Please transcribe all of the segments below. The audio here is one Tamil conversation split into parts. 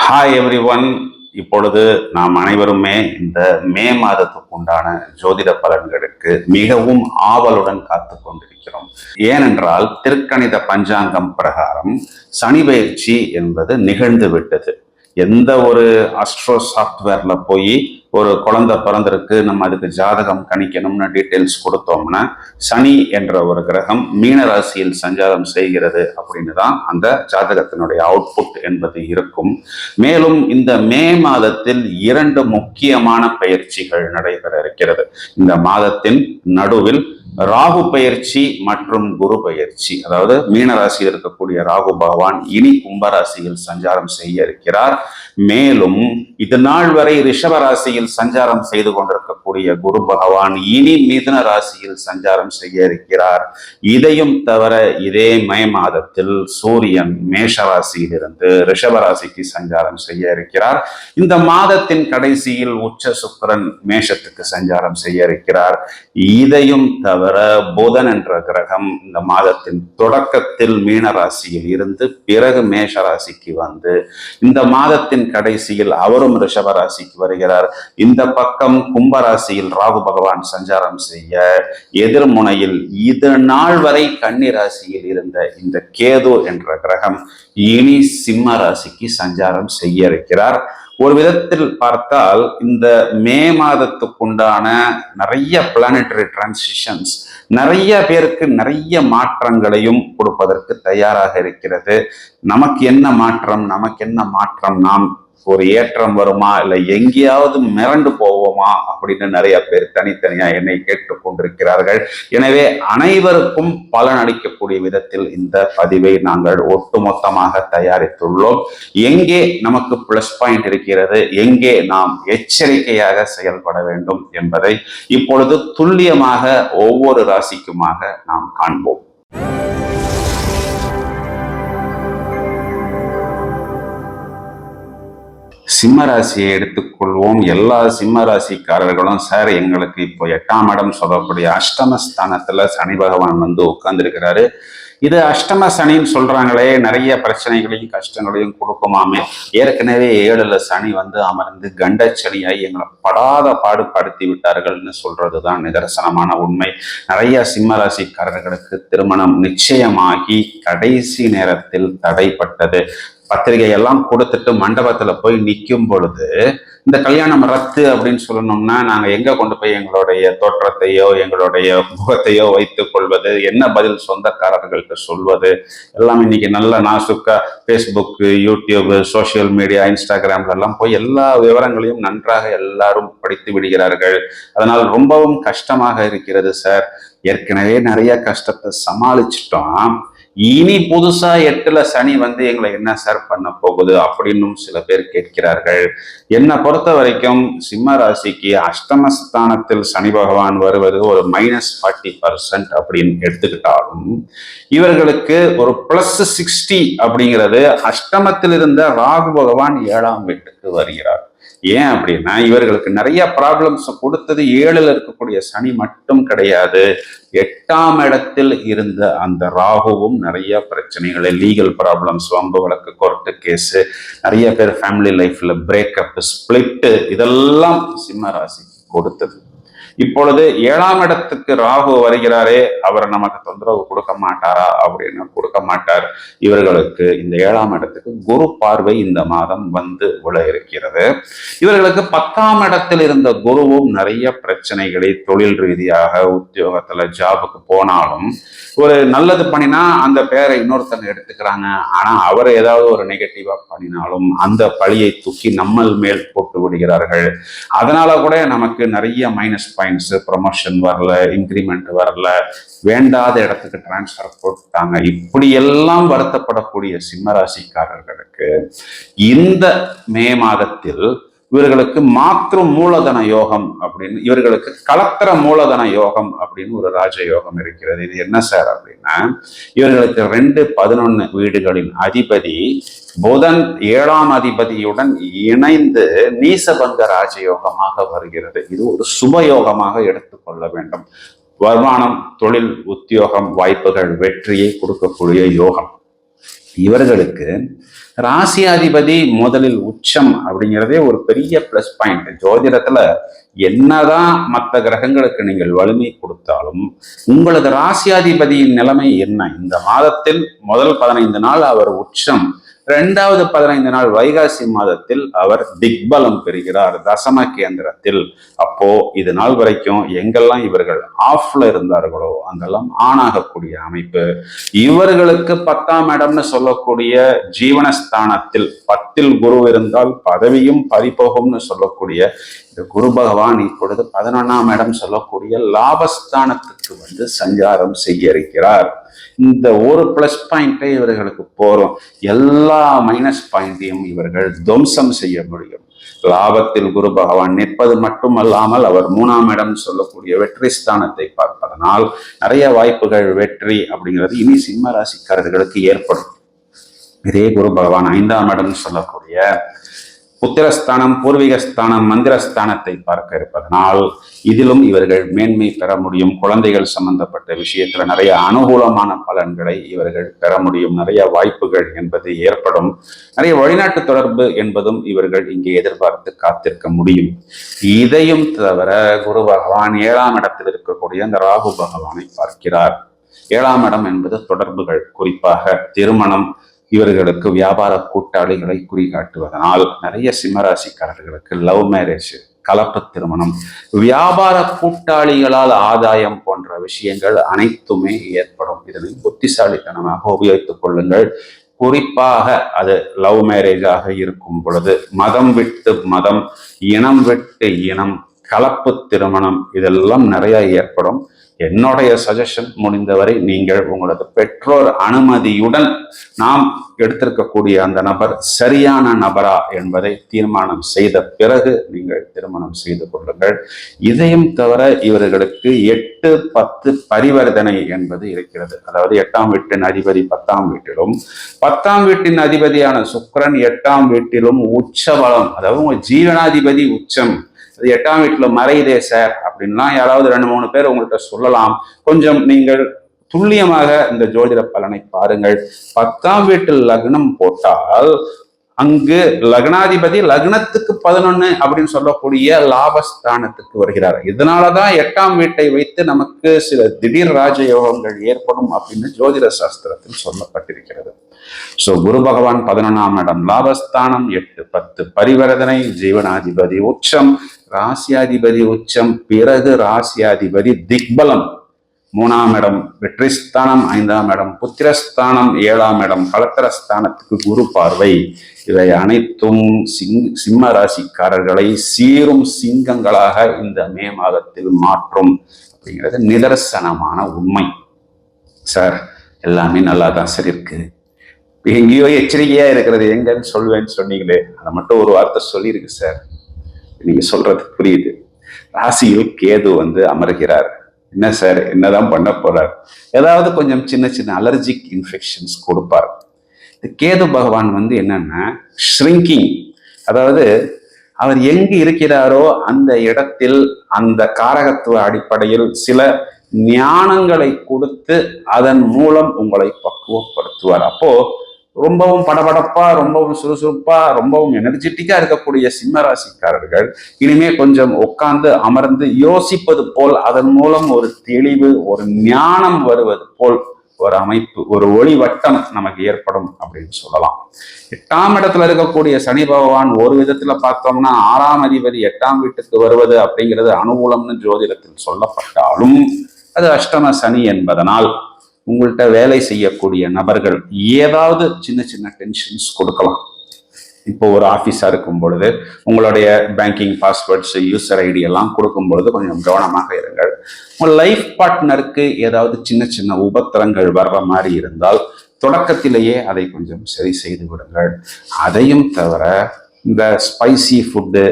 Hi every one. இப்பொழுது நாம் அனைவருமே இந்த மே மாதத்துக்கு உண்டான ஜோதிட பலன்களுக்கு மிகவும் ஆவலுடன் காத்து கொண்டிருக்கிறோம். ஏனென்றால் திருக்கணித பஞ்சாங்கம் பிரகாரம் சனி பயிற்சி என்பது நிகழ்ந்து விட்டது. எந்த ஒரு அஸ்ட்ரோ சாஃப்ட்வேர்ல போய் ஒரு குழந்தை பிறந்திருக்கு, நம்ம அதுக்கு ஜாதகம் கணிக்கணும்னு டீட்டெயில்ஸ் கொடுத்தோம்னா சனி என்ற ஒரு கிரகம் மீன ராசியில் சஞ்சாரம் செய்கிறது அப்படின்னு தான் அந்த ஜாதகத்தினுடைய அவுட்புட் என்பது இருக்கும். மேலும் இந்த மே மாதத்தில் 2 முக்கியமான பயிற்சிகள் நடைபெற இருக்கிறது. இந்த மாதத்தின் நடுவில் ராகு பயிற்சி மற்றும் குரு பயிற்சி, அதாவது மீனராசியில் இருக்கக்கூடிய ராகு பகவான் இனி கும்பராசியில் சஞ்சாரம் செய்ய இருக்கிறார். மேலும் இது நாள் வரை ரிஷப ராசியில் சஞ்சாரம் செய்து கொண்டிருக்கக்கூடிய குரு பகவான் இனி மிதுன ராசியில் சஞ்சாரம் செய்ய இருக்கிறார். இதையும் தவிர இதே மே மாதத்தில் சூரியன் மேஷ ராசியிலிருந்து ரிஷப ராசிக்கு சஞ்சாரம் செய்ய இருக்கிறார். இந்த மாதத்தின் கடைசியில் உச்ச சுக்கிரன் மேஷத்துக்கு சஞ்சாரம் செய்ய இருக்கிறார். இதையும் தவிர புதன் என்ற கிரகம் இந்த மாதத்தின் தொடக்கத்தில் மீன ராசியில் இருந்து பிறகு மேஷ ராசிக்கு வந்து இந்த மாதத்தின் கடைசியில் அவரும் ரிஷப ராசிக்கு வருகிறார். இந்த பக்கம் கும்பராசியில் ராகு பகவான் சஞ்சாரம் செய்ய, எதிர்முனையில் இது நாள் வரை கன்னி ராசியில் இருந்த இந்த கேது என்ற கிரகம் இனி சிம்ம ராசிக்கு சஞ்சாரம் செய்ய இருக்கிறார். ஒரு விதத்தில் பார்த்தால் இந்த மே மாதத்துக்குண்டான நிறைய பிளானட்டரி டிரான்சிஷன்ஸ் நிறைய பேருக்கு நிறைய மாற்றங்களையும் கொடுப்பதற்கு தயாராக இருக்கிறது. நமக்கு என்ன மாற்றம், நாம் ஒரு ஏற்றம் வருமா, இல்லை எங்கேயாவது மிரண்டு போவோமா அப்படின்னு நிறைய பேர் தனித்தனியா என்னை கேட்டுக்கொண்டிருக்கிறார்கள். எனவே அனைவருக்கும் பலன் அளிக்கக்கூடிய விதத்தில் இந்த பதிவை நாங்கள் ஒட்டுமொத்தமாக தயாரித்துள்ளோம். எங்கே நமக்கு பிளஸ் பாயிண்ட் இருக்கிறது, எங்கே நாம் எச்சரிக்கையாக செயல்பட வேண்டும் என்பதை இப்பொழுது துல்லியமாக ஒவ்வொரு ராசிக்குமாக நாம் காண்போம். சிம்ம ராசியை எடுத்துக்கொள்வோம். எல்லா சிம்ம ராசிக்காரர்களும் சார் எங்களுக்கு இப்போ 8ஆம் இடம் சொல்லக்கூடிய அஷ்டமஸ்தானத்துல சனி பகவான் வந்து உட்கார்ந்துருக்கிறாரு, இது அஷ்டம சனின்னு சொல்றாங்களே, நிறைய பிரச்சனைகளையும் கஷ்டங்களையும் கொடுக்குமாமே. ஏற்கனவே 7ல் சனி வந்து அமர்ந்து கண்டச்சனியாய் எங்களை படாத பாடுபடுத்தி விட்டார்கள்னு சொல்றதுதான் நிதர்சனமான உண்மை. நிறைய சிம்ம ராசிக்காரர்களுக்கு திருமணம் நிச்சயமாகி கடைசி நேரத்தில் தடைப்பட்டது. பத்திரிகை எல்லாம் கொடுத்துட்டு மண்டபத்துல போய் நிற்கும் பொழுது இந்த கல்யாணம் ரத்து அப்படின்னு சொல்லணும்னா நாங்க எங்க கொண்டு போய் எங்களுடைய தோற்றத்தையோ எங்களுடைய முகத்தையோ வைத்துக் கொள்வது, என்ன பதில் சொந்தக்காரர்களுக்கு சொல்வது, எல்லாம் இன்னைக்கு நல்ல நாசுக்கா ஃபேஸ்புக், யூடியூப், சோசியல் மீடியா, இன்ஸ்டாகிராம்ல எல்லாம் போய் எல்லா விவரங்களையும் நன்றாக எல்லாரும் படித்து விடுகிறார்கள். அதனால் ரொம்பவும் கஷ்டமாக இருக்கிறது சார். ஏற்கனவே நிறைய கஷ்டத்தை சமாளிச்சிட்டோம், இனி புதுசா 8ல் சனி வந்து எங்களை என்ன சார் பண்ண போகுது அப்படின்னும் சில பேர் கேட்கிறார்கள். என்னை பொறுத்த வரைக்கும் சிம்ம ராசிக்கு அஷ்டமஸ்தானத்தில் சனி பகவான் வருவது ஒரு -40% அப்படின்னு எடுத்துக்கிட்டாலும் இவர்களுக்கு ஒரு +60 அப்படிங்கிறது அஷ்டமத்தில் இருந்த ராகு பகவான் 7ஆம் வீட்டுக்கு வருகிறார். ஏன் அப்படின்னா இவர்களுக்கு நிறைய ப்ராப்ளம்ஸ் கொடுத்தது 7ல் இருக்கக்கூடிய சனி மட்டும் கிடையாது, 8ஆம் இடத்தில் இருந்த அந்த ராகுவும் நிறைய பிரச்சனைகளை, லீகல் ப்ராப்ளம்ஸ், வம்பு வழக்கு, கோர்ட்டு கேஸு, நிறைய பேர் ஃபேமிலி லைஃப்ல பிரேக்கப், ஸ்பிளிட்டு, இதெல்லாம் சிம்ம ராசிக்கு கொடுத்தது. இப்பொழுது 7ஆம் இடத்துக்கு ராகு வருகிறாரே, அவர் நமக்கு தொந்தரவு கொடுக்க மாட்டாரா அப்படின்னு கொடுக்க மாட்டார். இவர்களுக்கு இந்த 7ஆம் இடத்துக்கு குரு பார்வை இந்த மாதம் வந்து விழ இருக்கிறது. இவர்களுக்கு 10ஆம் இடத்தில் இருந்த குருவும் நிறைய பிரச்சனைகளை தொழில் ரீதியாக உத்தியோகத்துல ஜாபுக்கு போனாலும் ஒரு நல்லது பண்ணினா அந்த பேரை இன்னொருத்தங்க எடுத்துக்கிறாங்க. ஆனா அவர் ஏதாவது ஒரு நெகட்டிவா பண்ணினாலும் அந்த பழியை தூக்கி நம்ம மேல் போட்டு விடுகிறார்கள். அதனால கூட நமக்கு நிறைய மைனஸ் பாயிண்ட்ஸ், ப்ரொமோஷன் வரல, இன்க்ரிமெண்ட் வரல, வேண்டாத இடத்துக்கு டிரான்ஸ்ஃபர் போட்டாங்க. இப்படியெல்லாம் வருத்தப்படக்கூடிய சிம்மராசிக்காரர்களுக்கு இந்த மே மாதத்தில் இவர்களுக்கு மாற்று மூலதன யோகம் அப்படின்னு, இவர்களுக்கு கலத்திர மூலதன யோகம் அப்படின்னு ஒரு ராஜ யோகம் இருக்கிறது. இது என்ன சார் அப்படின்னா, இவர்களுக்கு 2-11 வீடுகளின் அதிபதி புதன் 7ஆம் அதிபதியுடன் இணைந்து நீசபங்க ராஜயோகமாக வருகிறது. இது ஒரு சுபயோகமாக எடுத்துக்கொள்ள வேண்டும். வருமானம், தொழில், உத்தியோகம், வாய்ப்புகள், வெற்றியை கொடுக்கக்கூடிய யோகம். இவர்களுக்கு ராசியாதிபதி முதலில் உச்சம் அப்படிங்கிறதே ஒரு பெரிய பிளஸ் பாயிண்ட். ஜோதிடத்துல என்னதான் மற்ற கிரகங்களுக்கு நீங்கள் வலிமை கொடுத்தாலும் உங்களது ராசியாதிபதியின் நிலைமை என்ன? இந்த மாதத்தில் முதல் 15 நாள் அவர் உச்சம், 2வது 15 நாள் வைகாசி மாதத்தில் அவர் திக்பலம் பெறுகிறார் தசம கேந்திரத்தில். அப்போ இது நாள் வரைக்கும் எங்கெல்லாம் இவர்கள் ஆஃப்ல இருந்தார்களோ அங்கெல்லாம் ஆன் ஆகக்கூடிய அமைப்பு. இவர்களுக்கு 10ஆம் இடம்னு சொல்லக்கூடிய ஜீவனஸ்தானத்தில் 10ல் குரு இருந்தால் பதவியும் பறிபோகும்னு சொல்லக்கூடிய இந்த குரு பகவான் இப்பொழுது 11ஆம் இடம் சொல்லக்கூடிய லாபஸ்தானத்துக்கு சஞ்சாரம் செய்ய இருக்கிறார். இந்த ஒரு பிளஸ் பாயிண்டை இவர்களுக்கு போறோம், எல்லா மைனஸ் பாயிண்டையும் இவர்கள் துவம்சம் செய்ய முடியும். லாபத்தில் குரு பகவான் நிற்பது மட்டுமல்லாமல் அவர் 3ஆம் இடம் சொல்லக்கூடிய வெற்றி ஸ்தானத்தை பார்ப்பதனால் நிறைய வாய்ப்புகள், வெற்றி அப்படிங்கிறது இனி சிம்ம ராசிக்காரர்களுக்கு ஏற்படும். இதே குரு பகவான் 5ஆம் இடம் சொல்லக்கூடிய புத்திரஸ்தானம், பூர்வீகஸ்தானம், மந்திரஸ்தானத்தை பார்க்க இருப்பதனால் இதிலும் இவர்கள் மேன்மை பெற முடியும். குழந்தைகள் சம்பந்தப்பட்ட விஷயத்துல நிறைய அனுகூலமான பலன்களை இவர்கள் பெற முடியும். நிறைய வாய்ப்புகள் என்பது ஏற்படும். நிறைய வெளிநாட்டு தொடர்பு என்பதும் இவர்கள் இங்கே எதிர்பார்த்து காத்திருக்க முடியும். இதையும் தவிர குரு பகவான் 7ஆம் இடத்தில் இருக்கக்கூடிய அந்த ராகு பகவானை பார்க்கிறார். 7ஆம் இடம் என்பது தொடர்புகள், குறிப்பாக திருமணம், இவர்களுக்கு வியாபார கூட்டாளிகளை குறிகாட்டுவதனால் நிறைய சிம்மராசிக்காரர்களுக்கு லவ் மேரேஜ், கலப்பு திருமணம், வியாபார கூட்டாளிகளால் ஆதாயம் போன்ற விஷயங்கள் அனைத்துமே ஏற்படும். இதனை புத்திசாலித்தனமாக உபயோகித்துக் கொள்ளுங்கள். குறிப்பாக அது லவ் மேரேஜாக இருக்கும் பொழுது மதம் விட்டு மதம், இனம் விட்டு இனம், கலப்பு திருமணம் இதெல்லாம் நிறைய ஏற்படும். என்னுடைய சஜஷன், முடிந்தவரை நீங்கள் உங்களது பெற்றோர் அனுமதியுடன் நாம் எடுத்திருக்கக்கூடிய அந்த நபர் சரியான நபரா என்பதை தீர்மானம் செய்த பிறகு நீங்கள் திருமணம் செய்து கொள்ளுங்கள். இதையும் தவிர இவர்களுக்கு 8, 10 பரிவர்த்தனை என்பது இருக்கிறது. அதாவது 8ஆம் வீட்டின் அதிபதி 10ஆம் வீட்டிலும், 10ஆம் வீட்டின் அதிபதியான சுக்கிரன் 8ஆம் வீட்டிலும் உச்சபலம், அதாவது உங்க ஜீவனாதிபதி உச்சம், அது 8ஆம் வீட்டுல மறையுதே சார் அப்படின்லாம் யாராவது 2-3 பேர் உங்கள்கிட்ட சொல்லலாம். கொஞ்சம் நீங்கள் துல்லியமாக இந்த ஜோதிட பலனை பாருங்கள். 10ஆம் வீட்டில் லக்னம் போட்டால் அங்கு லக்னாதிபதி லக்னத்துக்கு 11 அப்படின்னு சொல்லக்கூடிய லாபஸ்தானத்துக்கு வருகிறார். இதனாலதான் 8ஆம் வீட்டை வைத்து நமக்கு சில திடீர் ராஜயோகங்கள் ஏற்படும் அப்படின்னு ஜோதிட சாஸ்திரத்தில் சொல்லப்பட்டிருக்கிறது. சோ குரு பகவான் 11ஆம் இடம் லாபஸ்தானம், 8, 10 பரிவர்த்தனை, ஜீவனாதிபதி உச்சம், ராசியாதிபதி உச்சம், பிறகு ராசியாதிபதி திக்பலம், 3ஆம் இடம் வெற்றி ஸ்தானம், 5ஆம் இடம் புத்திரஸ்தானம், 7ஆம் இடம் கலத்திரஸ்தானத்துக்கு குரு பார்வை. இவை அனைத்தும் சிம்ம ராசிக்காரர்களை சீரும் சிங்கங்களாக இந்த மே மாதத்தில் மாற்றும் அப்படிங்கிறது நிதர்சனமான உண்மை. சார் எல்லாமே நல்லா தான் சார் இருக்கு, எங்கேயோ எச்சரிக்கையா இருக்கிறது எங்கன்னு சொல்லுவேன்னு சொன்னீங்களே, அதை மட்டும் ஒரு வார்த்தை சொல்லியிருக்கு சார். நீங்க சொல்றது புரியுது. ராசியில் கேது அமர்கிறார். என்ன சார், என்னதான் பண்ண போறார்? ஏதாவது கொஞ்சம் சின்ன சின்ன அலர்ஜிக் இன்ஃபெக்ஷன்ஸ் கொடுப்பார். கேது பகவான் என்னன்னா ஷ்ரிங்கிங், அதாவது அவர் எங்கு இருக்கிறாரோ அந்த இடத்தில் அந்த காரகத்துவ அடிப்படையில் சில ஞானங்களை கொடுத்து அதன் மூலம் உங்களை பக்குவப்படுத்துவார். அப்போ ரொம்பவும் படபடப்பா, ரொம்பவும் சுறுசுறுப்பா, ரொம்பவும் எனர்ஜெட்டிக்கா இருக்கக்கூடிய சிம்ம ராசிக்காரர்கள் இனிமே கொஞ்சம் உட்கார்ந்து அமர்ந்து யோசிப்பது போல், அதன் மூலம் ஒரு தெளிவு, ஒரு ஞானம் வருவது போல் ஒரு அமைப்பு, ஒரு ஒளி வட்டம் நமக்கு ஏற்படும் அப்படின்னு சொல்லலாம். 8ஆம் இடத்துல இருக்கக்கூடிய சனி பகவான் ஒரு விதத்துல பார்த்தோம்னா 6ஆம் அதிபதி 8ஆம் வீட்டுக்கு வருவது அப்படிங்கிறது அனுகூலம்னு ஜோதிடத்தில் சொல்லப்பட்டாலும் அது அஷ்டம சனி என்பதனால் உங்கள்கிட்ட வேலை செய்யக்கூடிய நபர்கள் ஏதாவது சின்ன சின்ன டென்ஷன்ஸ் கொடுக்கலாம். இப்போ ஒரு ஆஃபீஸாக இருக்கும் பொழுது உங்களுடைய பேங்கிங் பாஸ்வேர்ட்ஸ், யூசர் ஐடி எல்லாம் கொடுக்கும் பொழுது கொஞ்சம் கவனமாக இருங்கள். உங்கள் லைஃப் பார்ட்னருக்கு ஏதாவது சின்ன சின்ன உபத்திரங்கள் வர்ற மாதிரி இருந்தால் தொடக்கத்திலேயே அதை கொஞ்சம் சரி செய்து விடுங்கள். அதையும் தவிர இந்த ஸ்பைசி ஃபுட்டு,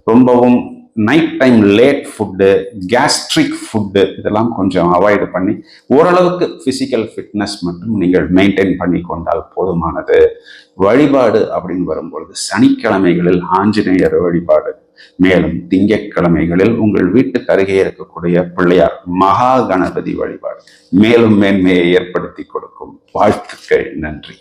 ரொம்பவும் night time late food, gastric food இதெல்லாம் கொஞ்சம் அவாய்டு பண்ணி ஓரளவுக்கு பிசிக்கல் ஃபிட்னஸ் மட்டும் நீங்கள் மெயின்டைன் பண்ணி கொண்டால் போதுமானது. வழிபாடு அப்படின்னு வரும்பொழுது சனிக்கிழமைகளில் ஆஞ்சநேயர் வழிபாடு, மேலும் திங்கட்கிழமைகளில் உங்கள் வீட்டுக்கு அருகே இருக்கக்கூடிய பிள்ளையார் மகா கணபதி வழிபாடு மேலும் மேன்மையை ஏற்படுத்தி கொடுக்கும். வாழ்த்துக்கள். நன்றி.